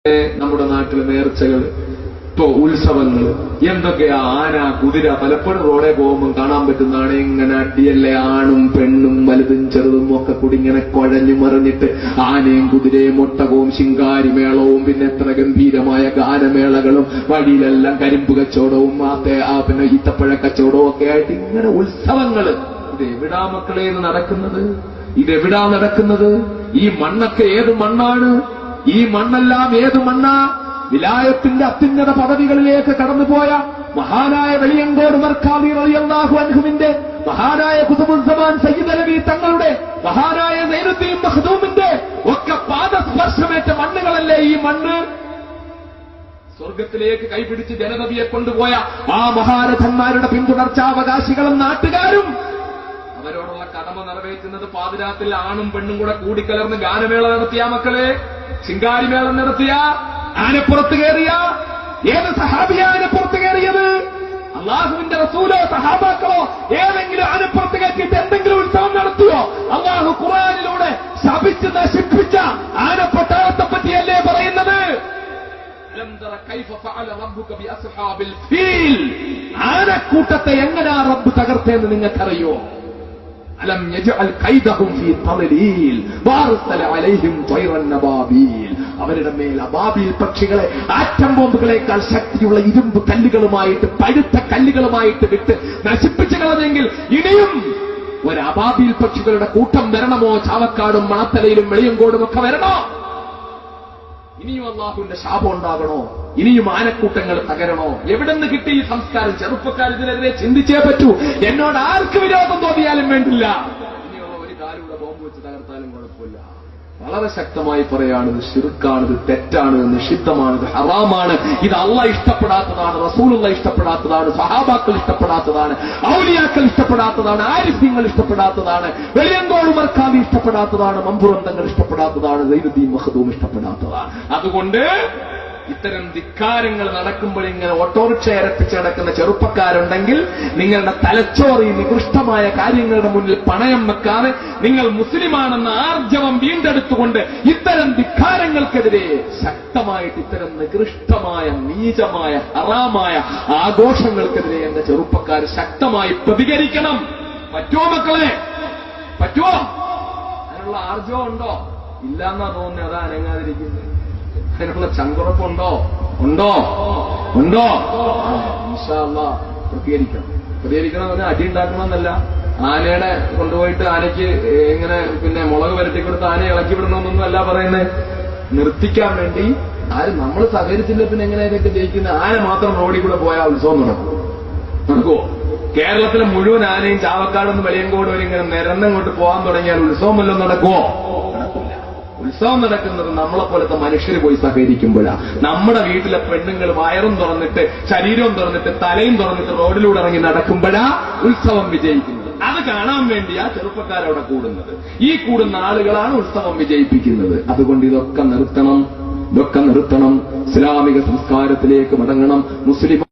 നമ്മുടെ നാട്ടിലെ നേർച്ചകൾ, ഇപ്പോ ഉത്സവങ്ങൾ എന്തൊക്കെയാ, ആന, കുതിര, പലപ്പോഴും റോഡേ പോകുമ്പോൾ കാണാൻ പറ്റുന്നതാണ്. ഇങ്ങനെ അടിയല്ലേ, ആണും പെണ്ണും വലുതും ചെറുതും ഒക്കെ കൂടി ഇങ്ങനെ കുഴഞ്ഞു മറിഞ്ഞിട്ട് ആനയും കുതിരയും ഒട്ടകവും ശിങ്കാരിമേളവും പിന്നെ എത്ര ഗംഭീരമായ ഗാനമേളകളും വഴിയിലെല്ലാം കരിമ്പ് കച്ചവടവും പിന്നെ ഈത്തപ്പഴ കച്ചവടവും ഒക്കെ ആയിട്ട് ഇങ്ങനെ ഉത്സവങ്ങള്. ഇതെവിടാ മക്കളെ നടക്കുന്നത്? ഇതെവിടാ നടക്കുന്നത്? ഈ മണ്ണൊക്കെ ഏത് മണ്ണാണ്? ഈ മണ്ണെല്ലാം ഏത് മണ്ണാ? വിലായത്തിന്റെ അത്യുന്നത പദവികളിലേക്ക് കടന്നുപോയ മഹാനായ വെളിയങ്കോട് ഉമർ ഖാദി റളിയല്ലാഹു അൻഹുവിന്റെ, മഹാനായ ഖുതുബുസ്സമാൻ സയ്യിദ് അലവി തങ്ങളുടെ, മഹാനായ സൈനുദ്ദീൻ മഖ്ദൂമിന്റെ ഒക്കെ പാദസ്പർശമേറ്റ മണ്ണുകളല്ലേ ഈ മണ്ണ്? സ്വർഗത്തിലേക്ക് കൈപിടിച്ച് ജനതയെ കൊണ്ടുപോയ ആ മഹാരഥന്മാരുടെ പിന്തുടർച്ചാവകാശികളും നാട്ടുകാരും അവരോടുള്ള കടമ നിറവേറ്റുന്നത് പാതിരാത്തിൽ ആണും പെണ്ണും കൂടെ കൂടിക്കലർന്ന് ഗാനമേള നടത്തിയ മക്കളെ, ശിങ്കാരിമേളം നടത്തിയ, ആനപ്പുറത്ത് കയറിയ, ഏത് സഹാബിയാ ആനപ്പുറത്ത് കയറിയത്? അള്ളാഹുവിന്റെ റസൂലോ സഹാബാക്കളോ ഏതെങ്കിലും ആനപ്പുറത്ത് കയറ്റിയിട്ട് എന്തെങ്കിലും ഉത്സവം നടത്തിയോ? അള്ളാഹു ഖുർആനിലൂടെ ശപിച്ച് നശിപ്പിച്ച ആനപ്പട്ടാളത്തെ പറ്റിയല്ലേ പറയുന്നത്? ആനക്കൂട്ടത്തെ എങ്ങനെയാ റബ്ബ് തകർത്തേന്ന് നിങ്ങൾക്കറിയോ? അലം യജ്അൽ കൈദഹും ഫീ തളലീൽ വഅർസല അലൈഹിം ത്വയ്റൻ നബാബീൽ. അവരുടെ മേൽ അബാബീൽ പക്ഷികളെ ആറ്റം ബോംബുകളേക്കാൾ ശക്തിയുള്ള ഇരുമ്പ് കല്ലുകളുമായിട്ട്, പഴുത്ത കല്ലുകളുമായിട്ട് വിട്ട് നശിപ്പിച്ചു കളഞ്ഞെങ്കിൽ ഇനിയും ഒരു അബാബീൽ പക്ഷികളുടെ കൂട്ടം വരണമോ? ചാവക്കാടും മണത്തലയിലും വെളിയങ്കോടും ഒക്കെ വരണോ? ഇനിയും അള്ളാഹുവിന്റെ ശാപം ഉണ്ടാകണോ? ഇനിയും ആനക്കൂട്ടങ്ങൾ തകരണോ? എവിടെന്ന് കിട്ടി ഈ സംസ്കാരം? ചെറുപ്പക്കാർ ഇതിനെതിരെ ചിന്തിച്ചേ പറ്റൂ. എന്നോട് ആർക്ക് വിരോധം തോന്നിയാലും വേണ്ടില്ല, ഇനിയുള്ള ഒരു കാലുള്ള ബോംബ് വെച്ച് തകർത്താലും കുഴപ്പമില്ല. വളരെ ശക്തമായി പറയാണ്, ഇത് ശിർക്കാണ്, ഇത് തെറ്റാണ്, നിഷിദ്ധമാണ്, ഇത് ഹറാമാണ്, ഇത് അള്ളാഹ് ഇഷ്ടപ്പെടാത്തതാണ്, റസൂലുള്ളാഹ് ഇഷ്ടപ്പെടാത്തതാണ്, സഹാബാക്കൾ ഇഷ്ടപ്പെടാത്തതാണ്, ഔലിയാക്കൾ ഇഷ്ടപ്പെടാത്തതാണ്, ആരിഫ്യങ്ങൾ ഇഷ്ടപ്പെടാത്തതാണ്, വെളിയങ്കോട് ഉമർ ഖാദി ഇഷ്ടപ്പെടാത്തതാണ്, മമ്പുറന്തങ്ങൾ ഇഷ്ടപ്പെടാത്തതാണ്, സൈനുദ്ദീൻ മഖ്ദൂം ഇഷ്ടപ്പെടാത്തതാണ്. അതുകൊണ്ട് ഇത്തരം ധിക്കാരങ്ങൾ നടക്കുമ്പോൾ ഇങ്ങനെ ഓട്ടോറിക്ഷ ഇരപ്പിച്ച് നടക്കുന്ന ചെറുപ്പക്കാരുണ്ടെങ്കിൽ നിങ്ങളുടെ തലച്ചോറ് ഈ നികൃഷ്ടമായ കാര്യങ്ങളുടെ മുന്നിൽ പണയം വെക്കാതെ നിങ്ങൾ മുസ്ലിമാണെന്ന ആർജവം വീണ്ടെടുത്തുകൊണ്ട് ഇത്തരം ധിക്കാരങ്ങൾക്കെതിരെ ശക്തമായിട്ട്, ഇത്തരം നികൃഷ്ടമായ, നീചമായ, ഹറാമായ ആഘോഷങ്ങൾക്കെതിരെ എന്റെ ചെറുപ്പക്കാർ ശക്തമായി പ്രതികരിക്കണം. പറ്റുമോ മക്കളെ? പറ്റുമോ? അതിനുള്ള ആർജവം ഉണ്ടോ? ഇല്ലാന്നാ തോന്നുന്നത്. അതാ അനങ്ങാതിരിക്കുന്നത്. അതിനുള്ള ചങ്കുറപ്പുണ്ടോ? ഉണ്ടോ? ഉണ്ടോ? ഇൻഷാ അല്ലാഹ് പ്രതികരിക്കണം. പ്രതികരിക്കണം എന്ന് പറഞ്ഞാൽ അടി ഉണ്ടാക്കണമെന്നല്ല. ആനയുടെ കൊണ്ടുപോയിട്ട് ആനയ്ക്ക് ഇങ്ങനെ പിന്നെ മുളക് വരട്ടിക്കൊടുത്ത് ആനയെ ഇളക്കി വിടണമെന്നൊന്നും അല്ല പറയുന്നത്. നിർത്തിക്കാൻ വേണ്ടി ആരും നമ്മൾ സഹകരിച്ചില്ല. പിന്നെ എങ്ങനെ ഇതൊക്കെ ജയിക്കുന്ന? ആന മാത്രം റോഡിൽ കൂടെ പോയാൽ ഉത്സവം നടക്കുമോ? കേരളത്തിലെ മുഴുവൻ ആനയും ചാവക്കാടൊന്നും വെളിയങ്കോടും ഇങ്ങനെ നിരന്നങ്ങോട്ട് പോകാൻ തുടങ്ങിയാൽ ഉത്സവം വല്ലതും നടക്കുമോ? ഉത്സവം നടക്കുന്നത് നമ്മളെപ്പോലത്തെ മനുഷ്യർ പോയി സഹകരിക്കുമ്പോഴാണ്. നമ്മുടെ വീട്ടിലെ പെണ്ണുങ്ങൾ വയറും തുറന്നിട്ട്, ശരീരവും തുറന്നിട്ട്, തലയും തുറന്നിട്ട് റോഡിലൂടെ ഇറങ്ങി നടക്കുമ്പോഴാ ഉത്സവം വിജയിക്കുന്നത്. അത് കാണാൻ വേണ്ടിയാ ചെറുപ്പക്കാരവിടെ കൂടുന്നത്. ഈ കൂടുന്ന ആളുകളാണ് ഉത്സവം വിജയിപ്പിക്കുന്നത്. അതുകൊണ്ട് ഇതൊക്കെ നിർത്തണം. ഇസ്ലാമിക സംസ്കാരത്തിലേക്ക് മടങ്ങണം. മുസ്ലിം